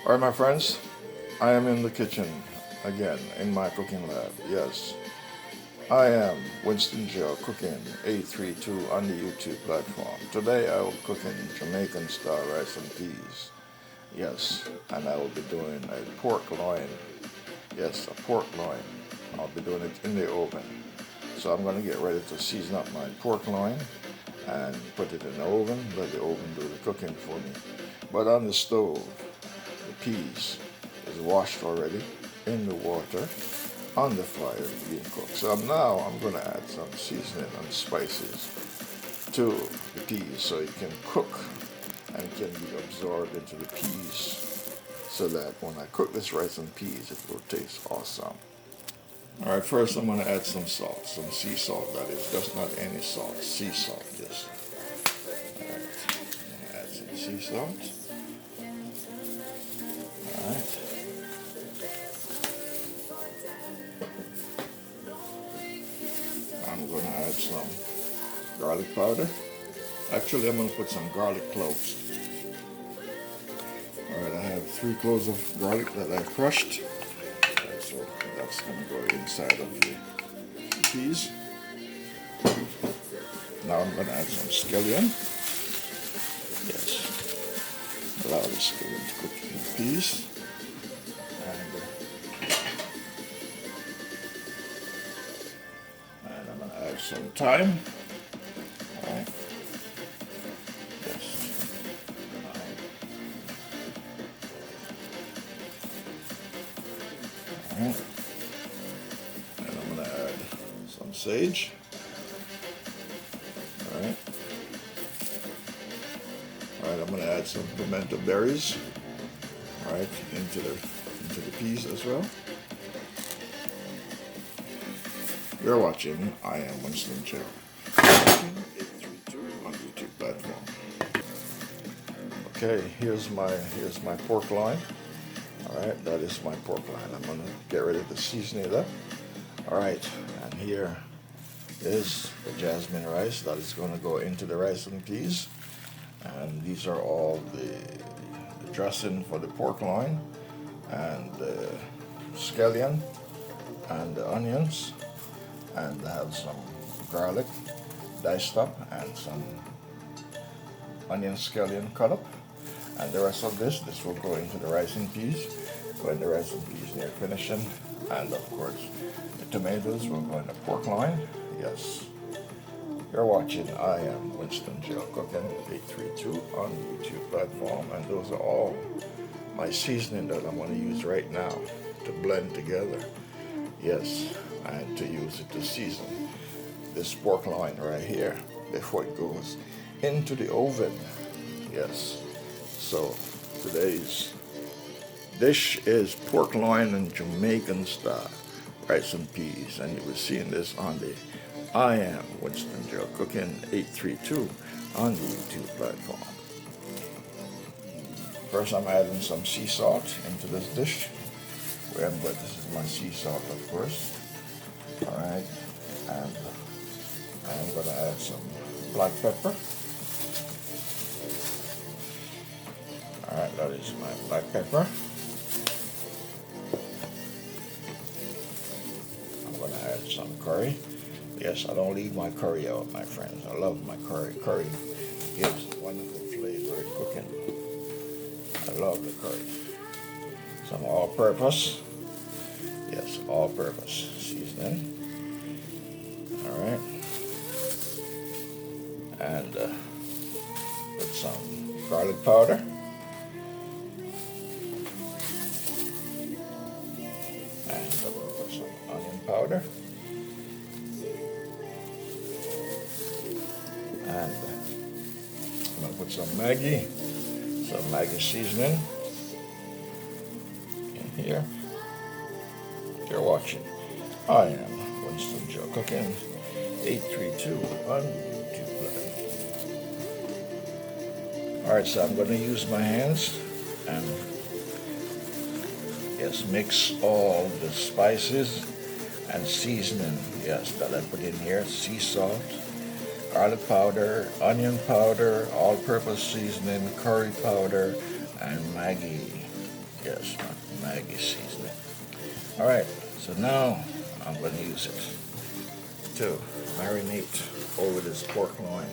Alright, my friends, I am in the kitchen again in my cooking lab. Yes, I am Winston Joe cooking 832 on the YouTube platform. Today I will be cooking Jamaican style rice and peas. Yes, and I will be doing a pork loin. Yes, a pork loin. I'll be doing it in the oven. So I'm going to get ready to season up my pork loin and put it in the oven. Let the oven do the cooking for me. But on the stove, the peas is washed already in the water on the fire being cooked. So now I'm going to add some seasoning and spices to the peas so it can cook and can be absorbed into the peas so that when I cook this rice and peas it will taste awesome. Alright, first I'm going to add some salt, some sea salt that is, just not any salt, sea salt, yes. Alright, I'm going to add some sea salt. Alright. I'm going to add some garlic powder. Actually, I'm going to put some garlic cloves. Alright, I have 3 cloves of garlic that I crushed. Right, so that's going to go inside of the peas. Now I'm going to add some scallion. Yes. Allow the scallion to cook in the peas. And I'm going to add some thyme. Alright. Yes. Alright. And I'm going to add some sage. Alright. Alright, I'm going to add some pimento berries. Alright, into the peas as well. You're watching I Am Winston Joe. 832 on YouTube platform. Okay, here's my pork loin. Alright, that is my pork loin. I'm gonna get ready to season it up. Alright, and here is the jasmine rice that is gonna go into the rice and peas. And these are all the dressing for the pork loin and the scallion and the onions. And I have some garlic diced up and some onion scallion cut up. And the rest of this will go into the rice and peas when the rice and peas near finishing. And of course, the tomatoes will go in the pork loin. Yes. You're watching I Am Winston Joe cooking 832 on the YouTube platform. And those are all my seasoning that I'm going to use right now to blend together. Yes, and to use it to season this pork loin right here before it goes into the oven. Yes, so today's dish is pork loin and Jamaican style rice and peas, and you'll be seeing this on the I Am Winston Joe cooking 832 on the YouTube platform. First I'm adding some sea salt into this dish. But this is my sea salt, of course. Alright, and I'm going to add some black pepper. Alright, that is my black pepper. I'm going to add some curry. Yes, I don't leave my curry out, my friends. I love my curry. Curry gives wonderful flavor in cooking. I love the curry. Some all-purpose. Yes, all-purpose seasoning. Alright. And put some garlic powder. And I'm going to put some onion powder. And I'm going to put some Maggi seasoning in here. You're watching I Am Winston Joe cooking 832 on YouTube Live. Alright, so I'm going to use my hands and yes, mix all the spices and seasoning, yes, that I put in here. Sea salt, garlic powder, onion powder, all-purpose seasoning, curry powder, and Maggi. Yes, my Maggi seasoning. All right, so now I'm going to use it to marinate over this pork loin.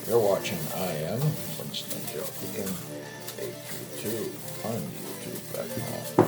You're watching I Am Winston Cooking 832 on YouTube.com.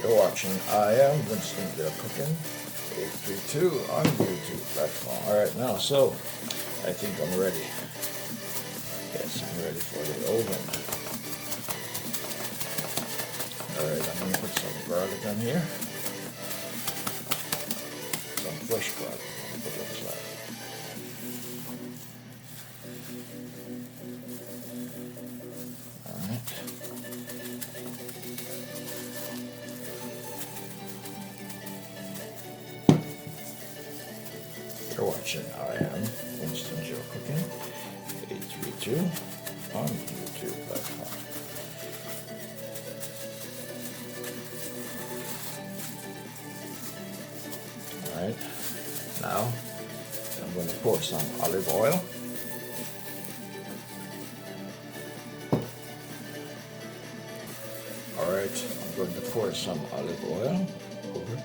You're watching I Am Winston Cooking 832 on YouTube platform. Alright, now, so I think I'm ready. Yes, I'm ready for the oven. Alright, I'm going to put some garlic on here. Some fresh garlic. I'm going to put inside. Alright. You're watching I Am Winston Cooking 832 on YouTube.com. Alright, now I'm going to pour some olive oil. Alright, I'm going to pour some olive oil over.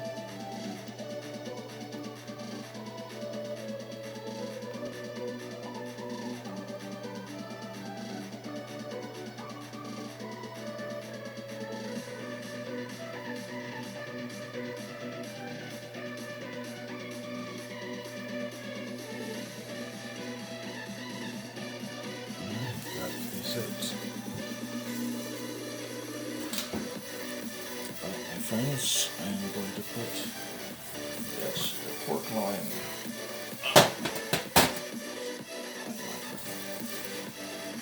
Friends, I'm going to put this pork loin.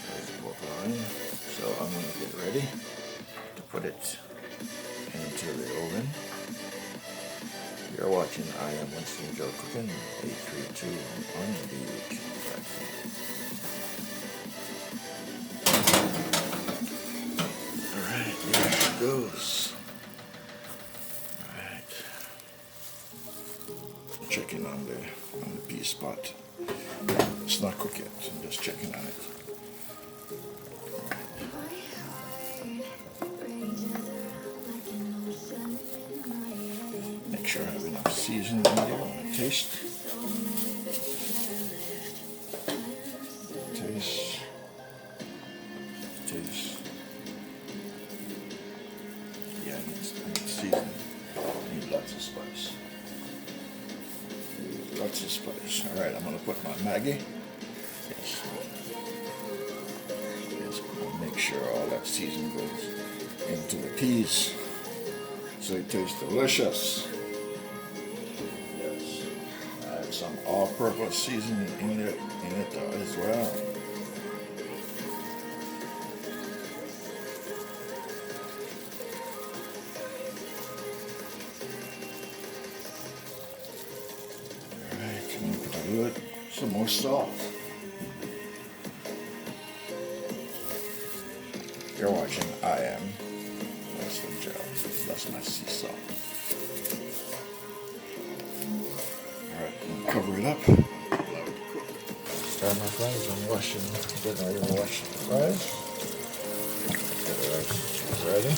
There's the pork loin. So I'm going to get ready to put it into the oven. You're watching I Am Winston Cooking 832 on the YouTube platform. Alright, here it goes. Checking on the pea spot. It's not cooked yet, so I'm just checking on it. Make sure I have enough seasoning in there. I want to taste. Yeah, I need seasoning. I need lots of spice. Lots of spice. Alright, I'm going to put my Maggi. Yes. Yes, make sure all that seasoning goes into the peas so it tastes delicious. Yes. some all-purpose seasoning in it as well. Alright, I'm gonna put a little, some more salt. You're watching I Am Winston Joe. That's my sea salt. Alright, I'm gonna cover it up. Alright, my friends, I'm getting ready to wash the rice. Get the rice ready.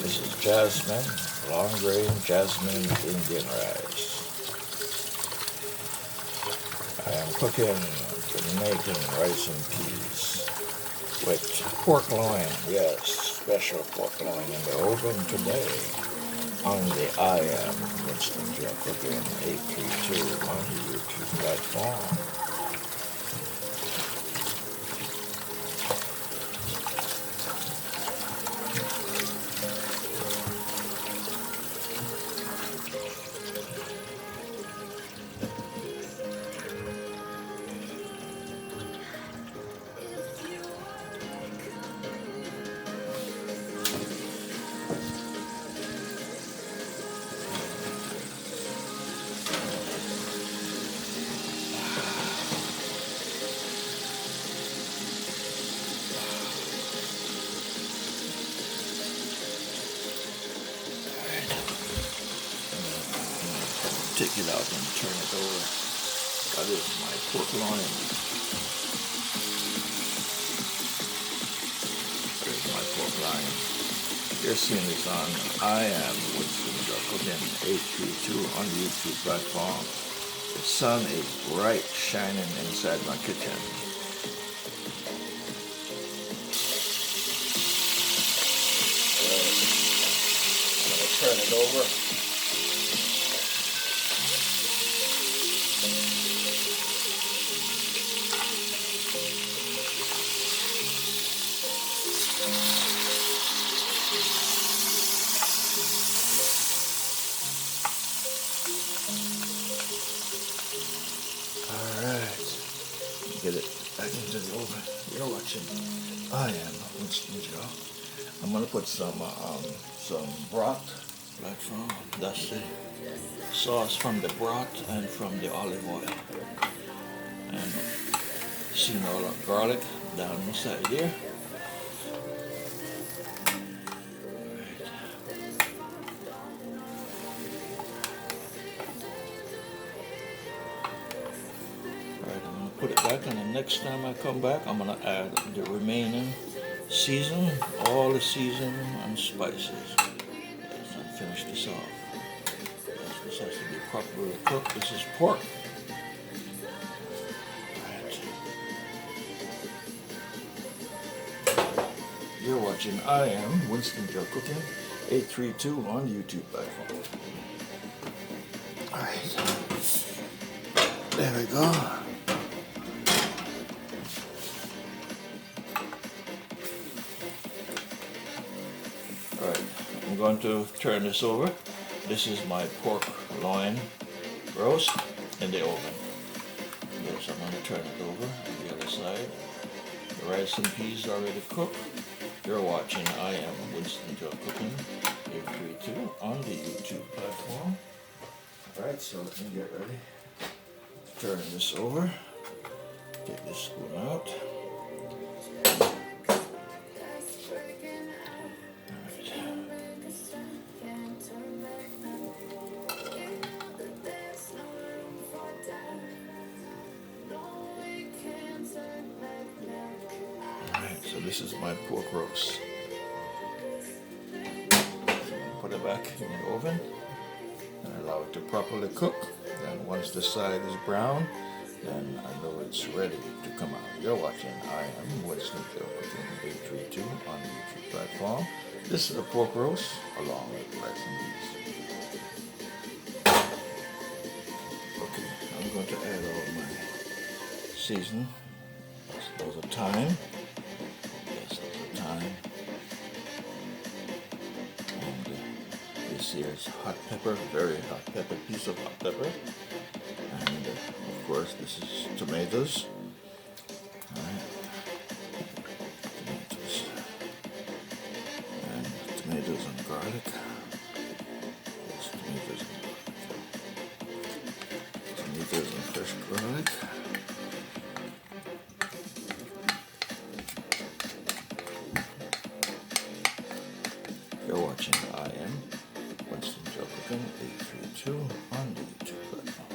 This is jasmine, long grain jasmine Indian rice. I am cooking Jamaican rice and peas with pork loin. Yes, special pork loin in the oven today on the I Am Winston Joe Cooking 832 on the YouTube platform. Take it out and turn it over. That is my pork loin. There's my pork loin. You're seeing this on I Am Winston Joe Cooking 832 on the YouTube platform. The sun is bright shining inside my kitchen. I'm going to turn it over. Get it back into the oven. You're watching I Am Winston Joe. I'm gonna put some broth, right from that's the sauce from the broth and from the olive oil, and see all that garlic down inside here. Put it back, and the next time I come back, I'm going to add the remaining season, all the season and spices. Yes, and finish this off. Yes, this has to be properly cooked. This is pork. Right. You're watching I Am Winston Joe Cooking 832 on the YouTube platform. Alright. There we go. Alright, I'm going to turn this over. This is my pork loin roast in the oven. Yes, I'm going to turn it over on the other side. The rice and peas are already cooked. You're watching I Am Winston Joe Cooking 832 on the YouTube platform. Alright, so let me get ready. Turn this over. Take this spoon out. So this is my pork roast. Put it back in the oven and allow it to properly cook. Then once the side is brown, then I know it's ready to come out. You're watching I Am Winston Joe Cooking 832 on the YouTube platform. This is a pork roast along with rice and peas. Okay, I'm going to add all my seasoning. Those are thyme. Yes, those are thyme. And this here is hot pepper, very hot pepper, piece of hot pepper. And of course this is tomatoes. Alright. Tomatoes and garlic. Yes, tomatoes and fresh garlic. You're watching I Am Winston Joe Cooking 832 on the YouTube platform.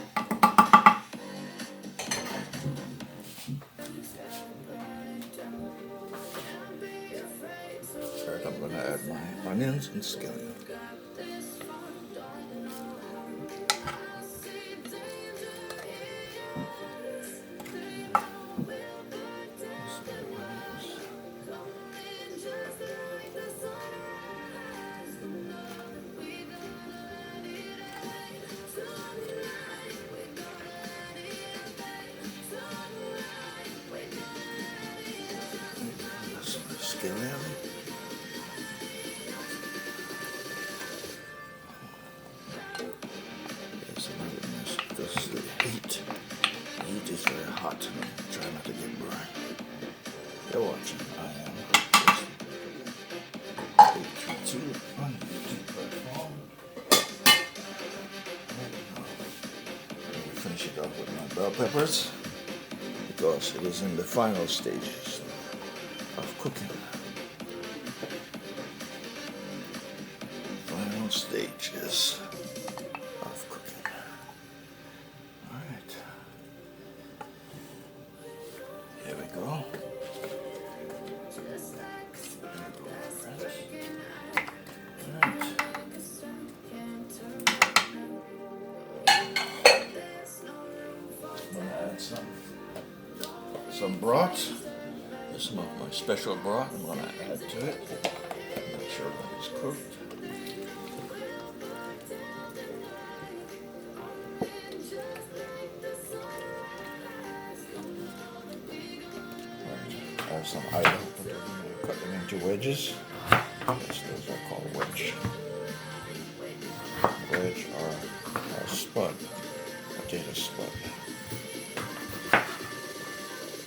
Alright, I'm going to add my onions and scallion. Scallion. There's another mess because the heat. The heat is very hot. Try not to get burned. You're watching I Am 832 on the YouTube platform. Finish it off with my bell peppers because it is in the final stages of cooking. Final stages of cooking. Alright. Here we go. Some broth. This is my special broth. I'm going to add to it. Make sure that it's cooked. I have some items. Cut them into wedges. Yes, those are called wedge. Wedge or spud. Potato spud.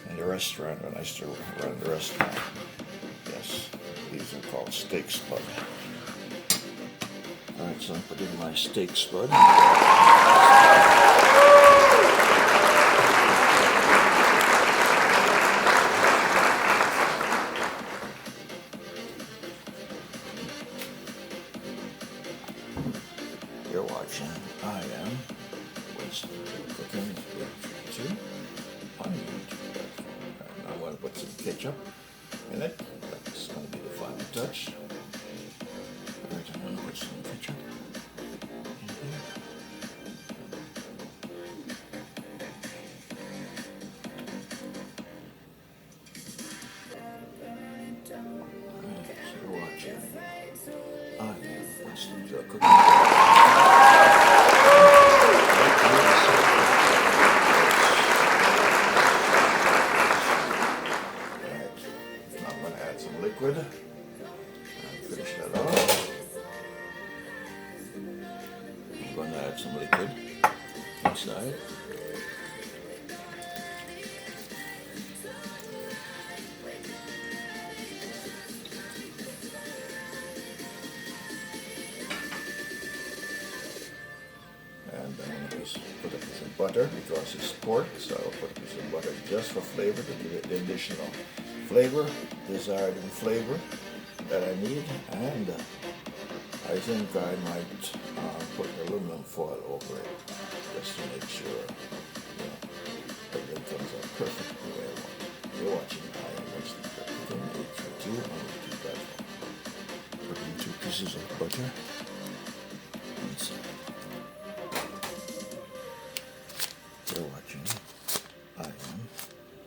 In the restaurant, when I used to run the restaurant, yes, these are called steak spud. Alright, so I'm putting my steak spud. You're watching I Am Winston Cooking 832 on YouTube. And I want to put some ketchup in it. That's going to be the final touch. Alright, I'm going to put some ketchup in here. Alright, so you're watching I Am Winston Cooking. Liquid. And finish that off. I'm going to add some liquid inside. And I'm going to put a piece of butter because it's pork, so I'll put a piece of butter just for flavor to give it the additional flavor, desired flavor that I need. And I think I might put aluminum foil over it just to make sure everything comes out perfect the way I want it. You're watching I Am Winston Cooking 832 on the YouTube platform. Putting 2 pieces of butter inside. You're watching I Am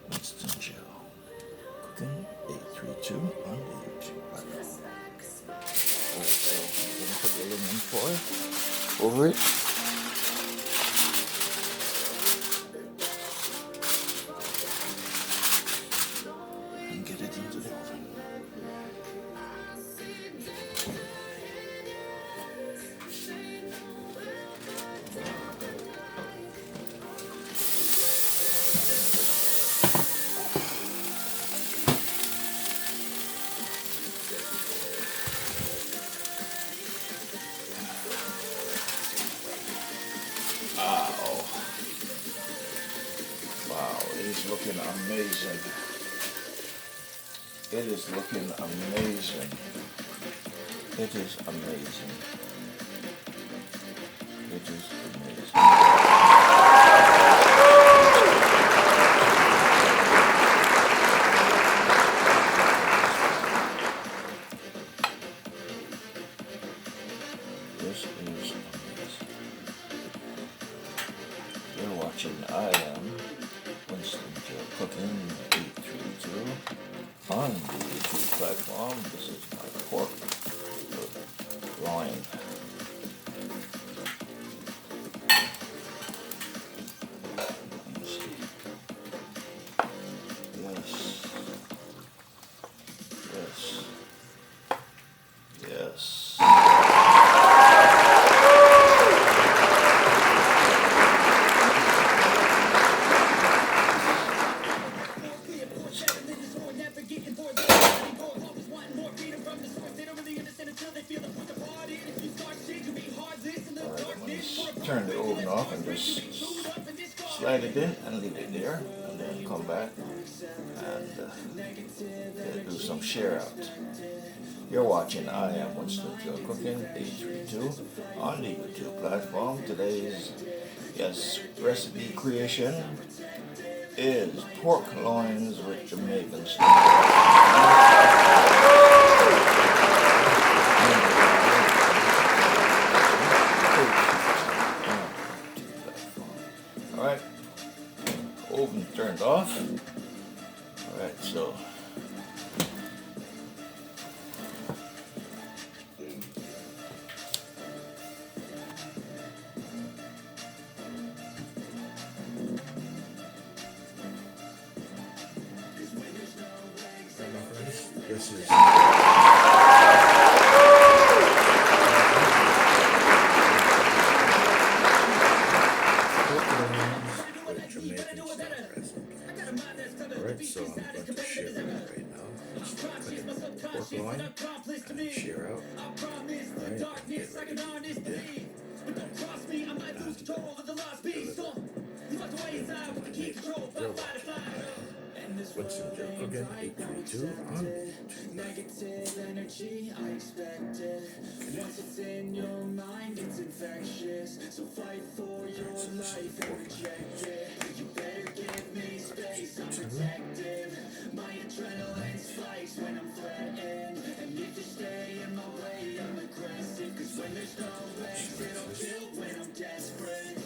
Winston Joe Cooking 832 on the YouTube platform. Alright, so I'm going to put the aluminum foil over it. And get it into the oven. is looking amazing. It is looking amazing. It is amazing. It is amazing. This is amazing. You're watching I Am Winston Cooking 832 on the YouTube platform. This is my pork loin. Yes. Yes. Turn the oven off and just slide it in and leave it there, and then come back and do some share out. You're watching I Am Winston Cooking 832 on the YouTube platform. Today's recipe creation is pork loins with Jamaican Alright, oven turned off. Alright, so this is Alright, so I'm going to share it right now. Just put it in the pork loin and share out. Alright, and get ready to eat it. Winston Cooking 832 on negative energy, I expect it. Once it's in your mind, it's infectious. So fight for your life and reject it. You better give me space, I'm protective. My adrenaline spikes when I'm threatened. And if you stay in my way, I'm aggressive. Cause when there's no exit, I'll kill when I'm desperate.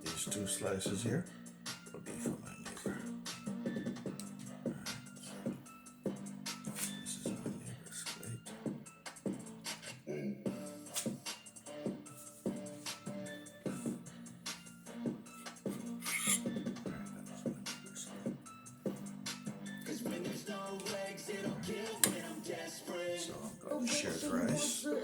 These two slices here will be for my neighbor. This is my neighbor's plate. So I'm going to share the rice out.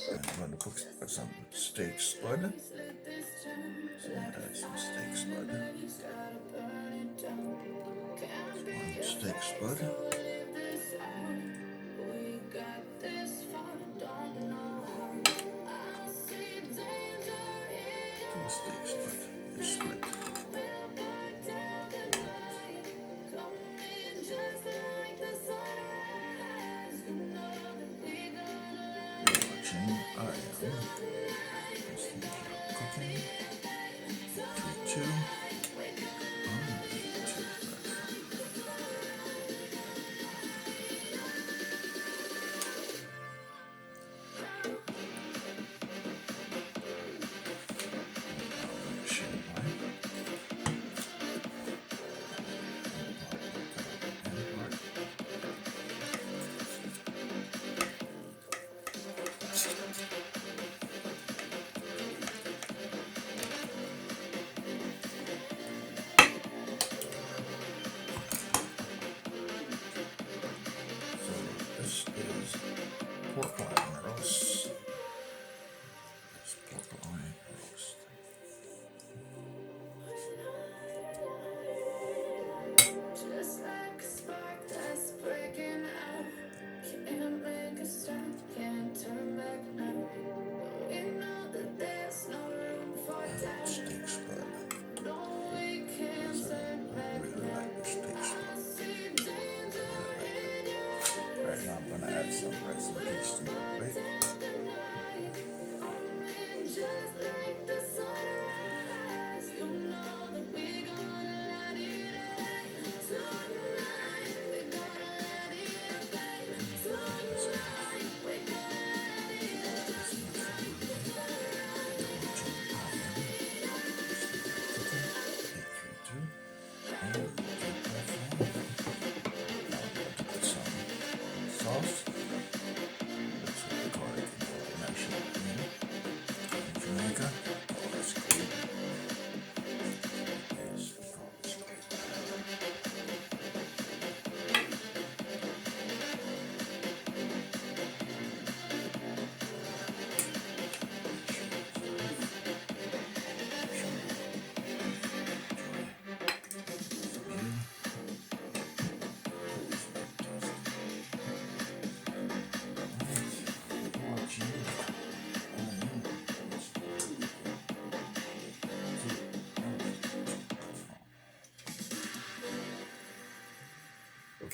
I'm going to cook some steak spud. So I'm going to add some steak spud. One steak spud. Two steak spud. It's split. You're watching I Am Winston Cooking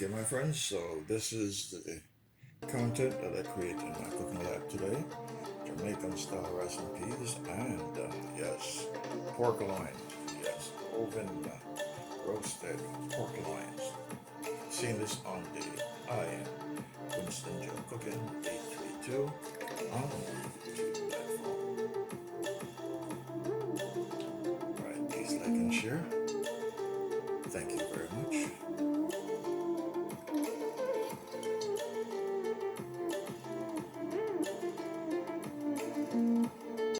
Okay, my friends, so this is the content that I created in my cooking lab today. Jamaican style rice and peas, and yes, pork loin. Yes, oven roasted pork loins. Seen this on the Winston Cooking 832 on the YouTube platform. Alright, please like and share. Thank you very much.